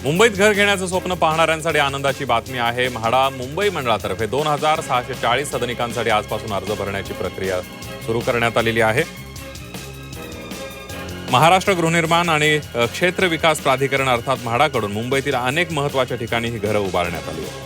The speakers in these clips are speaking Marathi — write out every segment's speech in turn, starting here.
मुंबईत घर घेण्याचं स्वप्न पाहणाऱ्यांसाठी आनंदाची बातमी आहे. म्हाडा मुंबई मंडळातर्फे 2640 सदनिकांसाठी आजपासून अर्ज भरण्याची प्रक्रिया सुरू करण्यात आलेली आहे. महाराष्ट्र गृहनिर्माण आणि क्षेत्र विकास प्राधिकरण अर्थात म्हाडाकडून मुंबईतील अनेक महत्त्वाच्या ठिकाणी ही घरं उभारण्यात आली आहेत.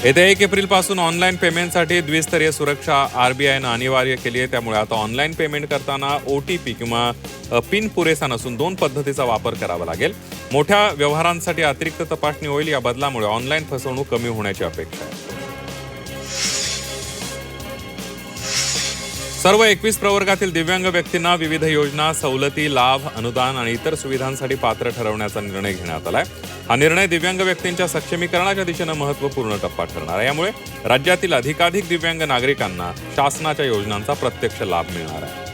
येत्या 1 एप्रिलपासून ऑनलाईन पेमेंटसाठी द्विस्तरीय सुरक्षा आरबीआयनं अनिवार्य केली आहे. त्यामुळे आता ऑनलाईन पेमेंट करताना OTP किंवा पिन पुरेसा नसून 2 पद्धतीचा वापर करावा लागेल. मोठ्या व्यवहारांसाठी अतिरिक्त तपासणी होईल. या बदलामुळे ऑनलाईन फसवणूक कमी होण्याची अपेक्षा आहे. सर्व 21 प्रवर्गातील दिव्यांग व्यक्तींना विविध योजना, सवलती, लाभ, अनुदान आणि इतर सुविधांसाठी पात्र ठरवण्याचा निर्णय घेण्यात आलाय. हा निर्णय दिव्यांग व्यक्तींच्या सक्षमीकरणाच्या दिशेनं महत्त्वपूर्ण टप्पा ठरणार आहे. यामुळे राज्यातील अधिकाधिक दिव्यांग नागरिकांना शासनाच्या योजनांचा प्रत्यक्ष लाभ मिळणार आहे.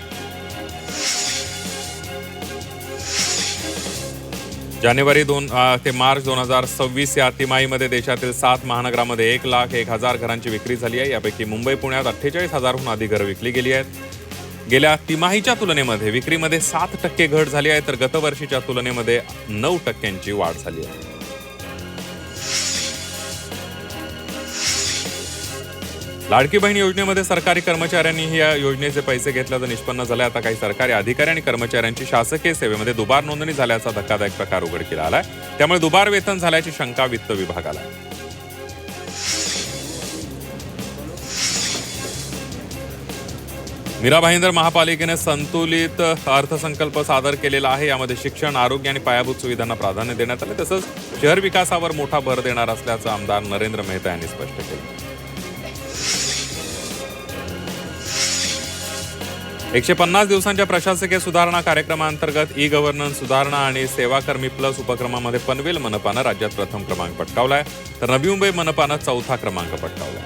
जानेवारी 2 ते मार्च 2026 या तिमाहीमध्ये देशातील 7 महानगरांमध्ये 1,01,000 घरांची विक्री झाली आहे. यापैकी मुंबई, पुण्यात 48,000हून अधिक घरं विकली गेली आहेत. गेल्या तिमाहीच्या तुलनेमध्ये विक्रीमध्ये 7% घट झाली आहे, तर गतवर्षीच्या तुलनेमध्ये 9% वाढ झाली आहे. लाडकी बहीण योजनेमध्ये सरकारी कर्मचाऱ्यांनीही या योजनेचे पैसे घेतल्याचं निष्पन्न झालं. आता काही सरकारी अधिकारी आणि कर्मचाऱ्यांची शासकीय सेवेमध्ये दुबार नोंदणी झाल्याचा धक्कादायक प्रकार उघडकीला आलाय. त्यामुळे दुबार वेतन झाल्याची शंका वित्त विभागाला आहे. मीरा भाईंदर महापालिकेने संतुलित अर्थसंकल्प सादर केलेला आहे. यामध्ये शिक्षण, आरोग्य आणि पायाभूत सुविधांना प्राधान्य देण्यात आले. तसंच शहर विकासावर मोठा भर देणार असल्याचं आमदार नरेंद्र मेहता यांनी स्पष्ट केलं. 150 दिवसांच्या प्रशासकीय सुधारणा कार्यक्रमाअंतर्गत ई-गव्हर्नन्स सुधारणा आणि सेवाकर्मी प्लस उपक्रमामध्ये पनवेल मनपानं राज्यात प्रथम क्रमांक पटकावलाय, तर नवी मुंबई मनपानं 4था क्रमांक पटकावलाय.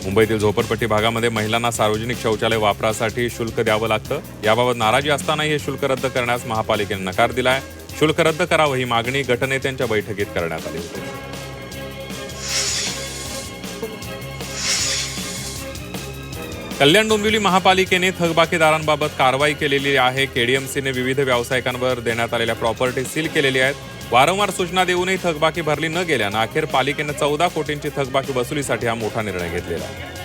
मुंबईतील झोपडपट्टी भागामध्ये महिलांना सार्वजनिक शौचालय वापरासाठी शुल्क द्यावं लागतं. याबाबत नाराजी असतानाही हे शुल्क रद्द करण्यास महापालिकेने नकार दिलाय. शुल्क रद्द करावं ही मागणी गटनेत्यांच्या बैठकीत करण्यात आली होती. कल्याण डोंबिवली महापालिकेने थकबाकीदारांबाबत कारवाई केलेली आहे. KDMCने विविध व्यावसायिकांवर देण्यात आलेल्या प्रॉपर्टी सील केलेल्या आहेत. वारंवार सूचना देऊनही थकबाकी भरली न गेल्यानं अखेर पालिकेने 14 कोटींची थकबाकी वसुलीसाठी हा मोठा निर्णय घेतलेला आहे.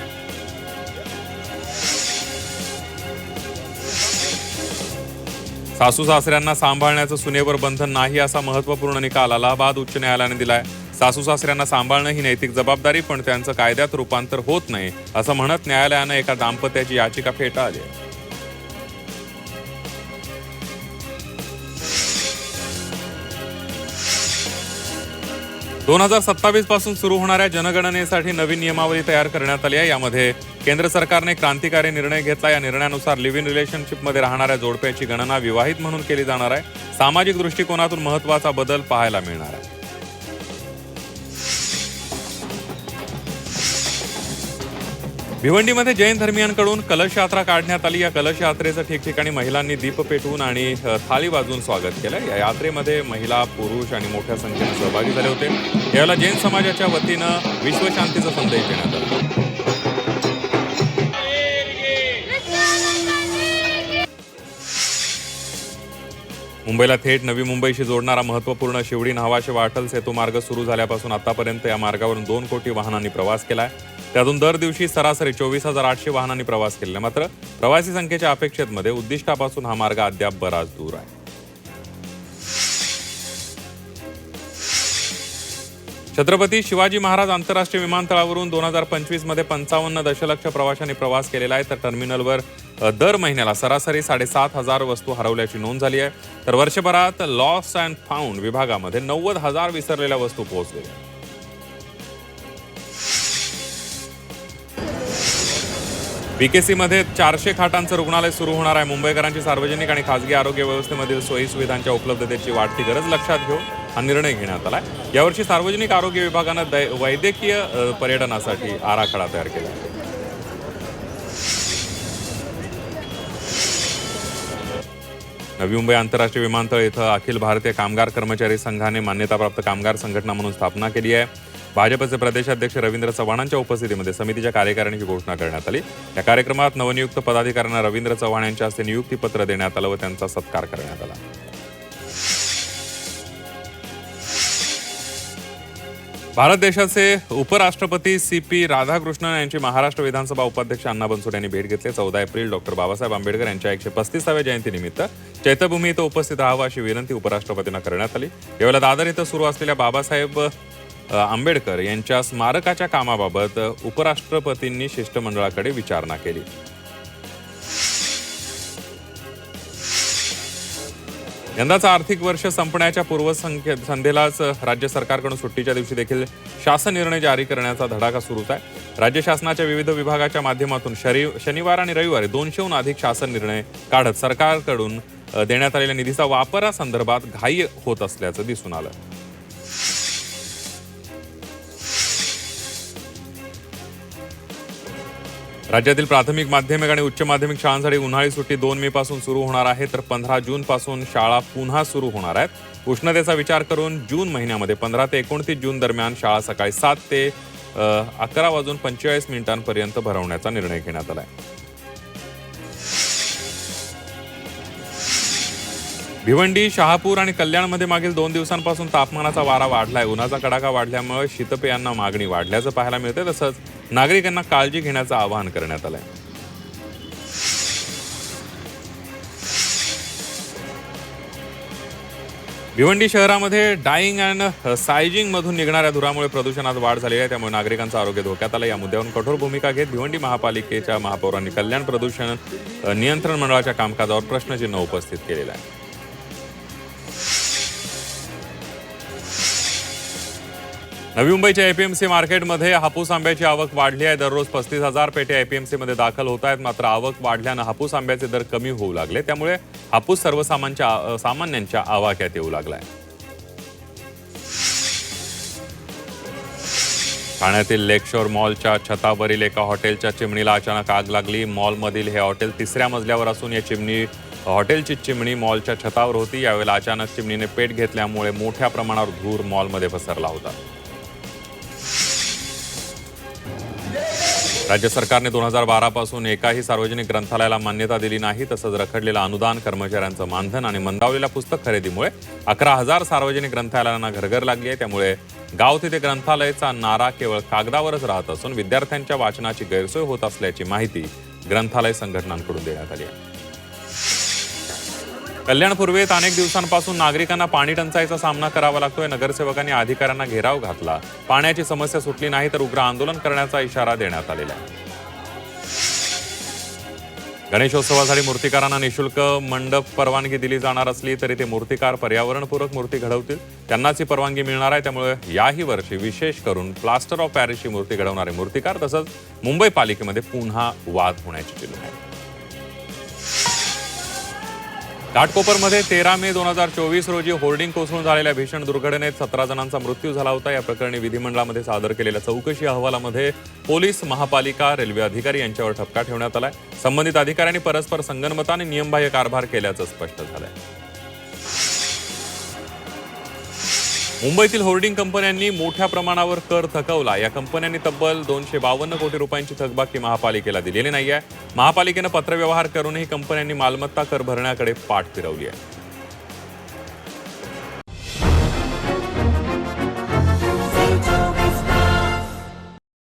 सासू सासऱ्यांना सांभाळण्याचं सुनेवर बंधन नाही, असा महत्त्वपूर्ण निकाल अलाहाबाद उच्च न्यायालयाने दिलाय. सासू सासऱ्यांना सांभाळणं ही नैतिक जबाबदारी, पण त्यांचं कायद्यात रूपांतर होत नाही असं म्हणत न्यायालयानं एका दाम्पत्याची याचिका फेटाळली. 2027 पासून सुरू होणाऱ्या जनगणनेसाठी नवीन नियमावली तयार करण्यात आली आहे. यामध्ये केंद्र सरकारने क्रांतिकारी निर्णय घेतला. या निर्णयानुसार लिव्ह इन रिलेशनशिपमध्ये राहणाऱ्या जोडप्याची गणना विवाहित म्हणून केली जाणार आहे. सामाजिक दृष्टिकोनातून महत्त्वाचा बदल पाहायला मिळणार आहे. भिवंडीमध्ये जैन धर्मियांकडून कलश यात्रा काढण्यात आली. या कलश यात्रेचं ठिकठिकाणी महिलांनी दीप पेटवून आणि थाळी वाजवून स्वागत केलं. या यात्रेमध्ये महिला, पुरुष आणि मोठ्या संख्येने सहभागी झाले होते. यावेळेला जैन समाजाच्या वतीनं विश्वशांतीचा संदेश देण्यात आला. मुंबईला थेट नवी मुंबईशी जोडणारा महत्त्वपूर्ण शिवडी न्हावाशेवा अटल सेतू मार्ग सुरू झाल्यापासून आतापर्यंत या मार्गावरून 2 कोटी वाहनांनी प्रवास केलाय. त्यातून दर दिवशी सरासरी 24,800 वाहनांनी प्रवास केलेला. मात्र प्रवासी संख्येच्या अपेक्षेमध्ये उद्दिष्टापासून हा मार्ग अद्याप बराच दूर आहे. छत्रपती शिवाजी महाराज आंतरराष्ट्रीय विमानतळावरून 2025 मध्ये 55 दशलक्ष प्रवाशांनी प्रवास केलेला आहे. तर टर्मिनलवर दर महिन्याला सरासरी 7,500 वस्तू हरवल्याची नोंद झाली आहे. तर वर्षभरात लॉस्ट अँड फाउंड विभागामध्ये 90,000 विसरलेल्या वस्तू पोहोचलेल्या. BKC मध्ये 400 खाटांचं रुग्णालय सुरू होणार आहे. मुंबईकरांची सार्वजनिक आणि खासगी आरोग्य व्यवस्थेमधील सोयी सुविधांच्या उपलब्धतेची वाढती गरज लक्षात घेऊन हा निर्णय घेण्यात आलाय. यावर्षी सार्वजनिक आरोग्य विभागानं वैद्यकीय पर्यटनासाठी आराखडा तयार केला आहे. नवी मुंबई आंतरराष्ट्रीय विमानतळ इथं अखिल भारतीय कामगार कर्मचारी संघाने मान्यताप्राप्त कामगार संघटना म्हणून स्थापना केली आहे. भाजपचे प्रदेशाध्यक्ष रवींद्र चव्हाणांच्या उपस्थितीमध्ये समितीच्या कार्यकारिणीची घोषणा करण्यात आली। या कार्यक्रमात नवनियुक्त पदाधिकाऱ्यांना रवींद्र चव्हाण यांच्या हस्ते नियुक्तीपत्र देण्यात आलं व त्यांचा सत्कार करण्यात आला। भारत देशाचे उपराष्ट्रपती CP राधाकृष्णन यांची महाराष्ट्र विधानसभा उपाध्यक्ष अण्णा बनसोडे यांनी भेट घेतली। 14 एप्रिल डॉक्टर बाबासाहेब आंबेडकर यांच्या 135व्या जयंतीनिमित्त चैत्यभूमी इथं उपस्थित राहावं अशी विनंती उपराष्ट्रपतींना करण्यात आली। यावेळेला दादर इथं सुरू असलेल्या बाबासाहेब आंबेडकर यांच्या स्मारकाच्या कामाबाबत उपराष्ट्रपतींनी शिष्टमंडळाकडे विचारणा केली। यंदाचा आर्थिक वर्ष संपण्याच्या पूर्वसंध्येलाच राज्य सरकारकडून सुट्टीच्या दिवशी देखील शासन निर्णय जारी करण्याचा धडाका सुरूच आहे। राज्य शासनाच्या विविध विभागाच्या माध्यमातून शनिवार आणि रविवारी 200हून अधिक शासन निर्णय काढत सरकारकडून देण्यात आलेल्या निधीचा वापरासंदर्भात घाई होत असल्याचं दिसून आलं। राज्यातील प्राथमिक, माध्यमिक आणि उच्च माध्यमिक शाळांसाठी उन्हाळी सुट्टी 2 मे पासून सुरू होणार आहे, तर 15 जून पासून शाळा पुन्हा सुरू होणार आहेत। उष्णतेचा विचार करून जून महिन्यामध्ये 15 ते 29 जून दरम्यान शाळा सकाळी 7 ते 11:45 भरवण्याचा निर्णय घेण्यात आला आहे। भिवंडी, शहापूर आणि कल्याणमध्ये मागील 2 दिवसांपासून तापमानाचा वारा वाढलाय। उन्हाचा कडाका वाढल्यामुळे शीतपेयांना मागणी वाढल्याचं पाहायला मिळते। तसंच नागरिकांना काळजी घेण्याचं आवाहन करण्यात आलंय। भिवंडी शहरामध्ये डाईंग अँड सायजिंग मधून निघणाऱ्या धुरामुळे प्रदूषणात वाढ झाली आहे, त्यामुळे नागरिकांचं आरोग्य धोक्यात आलं। या मुद्द्यावरून कठोर भूमिका घेत भिवंडी महापालिकेच्या महापौरांनी कल्याण प्रदूषण नियंत्रण मंडळाच्या कामकाजावर प्रश्नचिन्ह उपस्थित केलेलं आहे। नवी मुंबईच्या APMC मार्केटमध्ये हापूस आंब्याची आवक वाढली आहे। दररोज 35,000 पेटी APMC मध्ये दाखल होत आहेत। मात्र आवक वाढल्यानं हापूस आंब्याचे दर कमी होऊ लागले, त्यामुळे हापूस सामान्यांच्या आवाक्यात येऊ लागलाय। ठाण्यातील लेकशोर मॉलच्या छतावरील एका हॉटेलच्या चिमणीला अचानक आग लागली। मॉलमधील हे हॉटेल 3ऱ्या मजल्यावर असून या हॉटेलची चिमणी मॉलच्या छतावर होती। यावेळेला अचानक चिमणीने पेट घेतल्यामुळे मोठ्या प्रमाणावर धूर मॉलमध्ये पसरला होता। राज्य सरकारने 2012 पासून एकाही सार्वजनिक ग्रंथालयाला मान्यता दिली नाही। तसंच रखडलेलं अनुदान, कर्मचाऱ्यांचं मानधन आणि मंदावलेल्या पुस्तक खरेदीमुळे 11,000 सार्वजनिक ग्रंथालयांना घरघर लागली आहे। त्यामुळे गाव तिथे ग्रंथालयाचा नारा केवळ कागदावरच राहत असून विद्यार्थ्यांच्या वाचनाची गैरसोय होत असल्याची माहिती ग्रंथालय संघटनांकडून देण्यात आली आहे। कल्याण पूर्वेत अनेक दिवसांपासून नागरिकांना पाणी टंचाईचा सामना करावा लागतोय। नगरसेवकांनी अधिकाऱ्यांना घेराव घातला। पाण्याची समस्या सुटली नाही तर उग्र आंदोलन करण्याचा इशारा देण्यात आलेला आहे। गणेशोत्सवासाठी मूर्तिकारांना निशुल्क मंडप परवानगी दिली जाणार असली तरी ते मूर्तिकार पर्यावरणपूरक मूर्ती घडवतील, त्यांनाच ही परवानगी मिळणार आहे। त्यामुळे याही वर्षी विशेष करून प्लास्टर ऑफ पॅरिसची मूर्ती घडवणारे मूर्तिकार तसंच मुंबई पालिकेमध्ये पुन्हा वाद होण्याची चिन्ह आहे। घाटकोपरमध्ये 13 मे 2024 रोजी होर्डिंग कोसळून झालेल्या भीषण दुर्घटनेत 17 जणांचा मृत्यू झाला होता। या प्रकरणी विधिमंडळामध्ये सादर केलेल्या चौकशी अहवालामध्ये पोलीस, महापालिका, रेल्वे अधिकारी यांच्यावर ठपका ठेवण्यात आलाय। संबंधित अधिकाऱ्यांनी परस्पर संगनमताने नियमबाह्य कारभार केल्याचं स्पष्ट झालंय। मुंबईतील होर्डिंग कंपन्यांनी मोठ्या प्रमाणावर कर थकवला। या कंपन्यांनी तब्बल 252 कोटी रुपयांची थकबाकी महापालिकेला दिलेली नाहीये। महापालिकेनं पत्रव्यवहार करूनही कंपन्यांनी मालमत्ता कर भरण्याकडे पाठ फिरवली आहे।